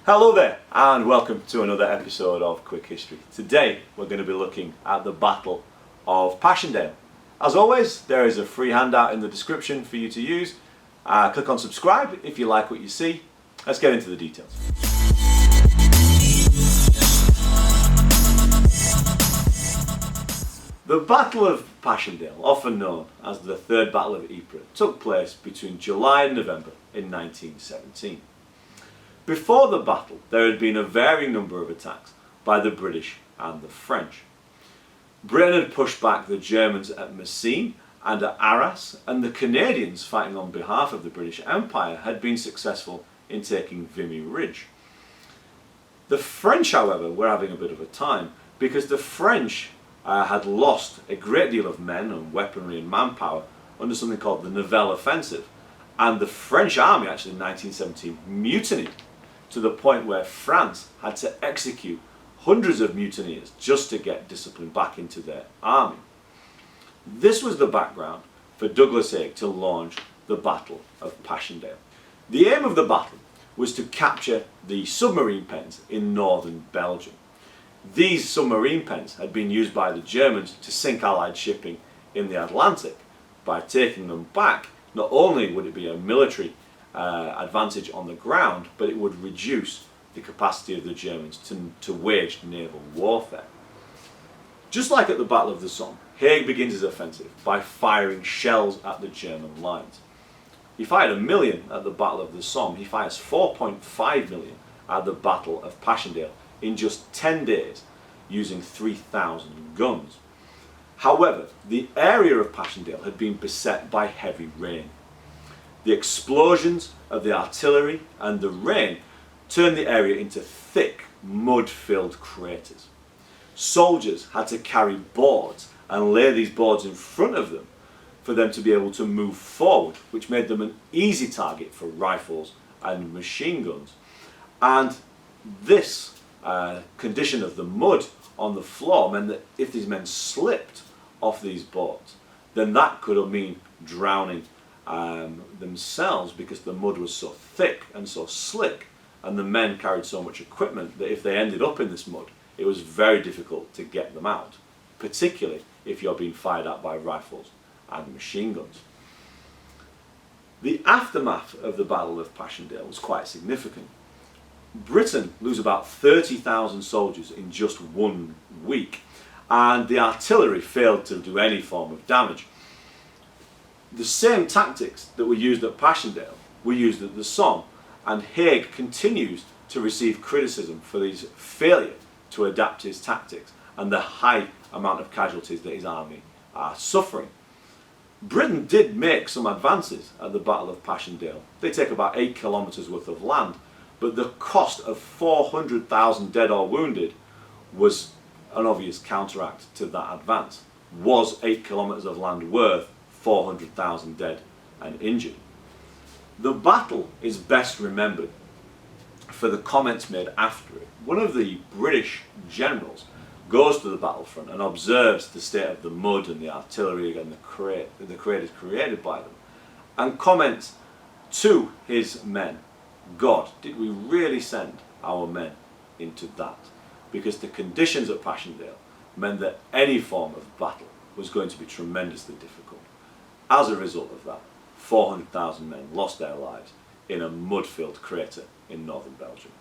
Hello there and welcome to another episode of Quick History. Today we're going to be looking at the Battle of Passchendaele. As always, there is a free handout in the description for you to use. Click on subscribe if you like what you see. Let's get into the details. The Battle of Passchendaele, often known as the Third Battle of Ypres, took place between July and November in 1917. Before the battle, there had been a varying number of attacks by the British and the French. Britain had pushed back the Germans at Messines and at Arras, and the Canadians, fighting on behalf of the British Empire, had been successful in taking Vimy Ridge. The French, however, were having a bit of a time because the French had lost a great deal of men and weaponry and manpower under something called the Nivelle Offensive, and the French army actually in 1917 mutinied to the point where France had to execute hundreds of mutineers just to get discipline back into their army. This was the background for Douglas Haig to launch the Battle of Passchendaele. The aim of the battle was to capture the submarine pens in northern Belgium. These submarine pens had been used by the Germans to sink Allied shipping in the Atlantic. By taking them back, not only would it be a military advantage on the ground, but it would reduce the capacity of the Germans to wage naval warfare. Just like at the Battle of the Somme, Haig begins his offensive by firing shells at the German lines. He fired 1 million at the Battle of the Somme. He fires 4.5 million at the Battle of Passchendaele in just 10 days using 3,000 guns. However, the area of Passchendaele had been beset by heavy rain. The explosions of the artillery and the rain turned the area into thick, mud-filled craters. Soldiers had to carry boards and lay these boards in front of them for them to be able to move forward, which made them an easy target for rifles and machine guns. And this condition of the mud on the floor meant that if these men slipped off these boards, then that could mean drowning themselves, because the mud was so thick and so slick, and the men carried so much equipment that if they ended up in this mud, it was very difficult to get them out, particularly if you're being fired at by rifles and machine guns. The aftermath of the Battle of Passchendaele was quite significant. Britain lose about 30,000 soldiers in just 1 week, and the artillery failed to do any form of damage. The same tactics that were used at Passchendaele were used at the Somme, and Haig continues to receive criticism for his failure to adapt his tactics and the high amount of casualties that his army are suffering. Britain did make some advances at the Battle of Passchendaele. They take about 8 kilometres worth of land, but the cost of 400,000 dead or wounded was an obvious counteract to that advance. Was 8 kilometres of land worth 400,000 dead and injured? The battle is best remembered for the comments made after it. One of the British generals goes to the battlefront and observes the state of the mud and the artillery and the craters created by them, and comments to his men, "God, did we really send our men into that?" Because the conditions at Passchendaele meant that any form of battle was going to be tremendously difficult. As a result of that, 400,000 men lost their lives in a mud-filled crater in northern Belgium.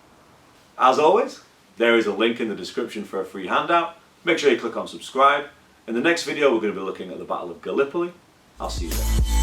As always, there is a link in the description for a free handout. Make sure you click on subscribe. In the next video, we're going to be looking at the Battle of Gallipoli. I'll see you there.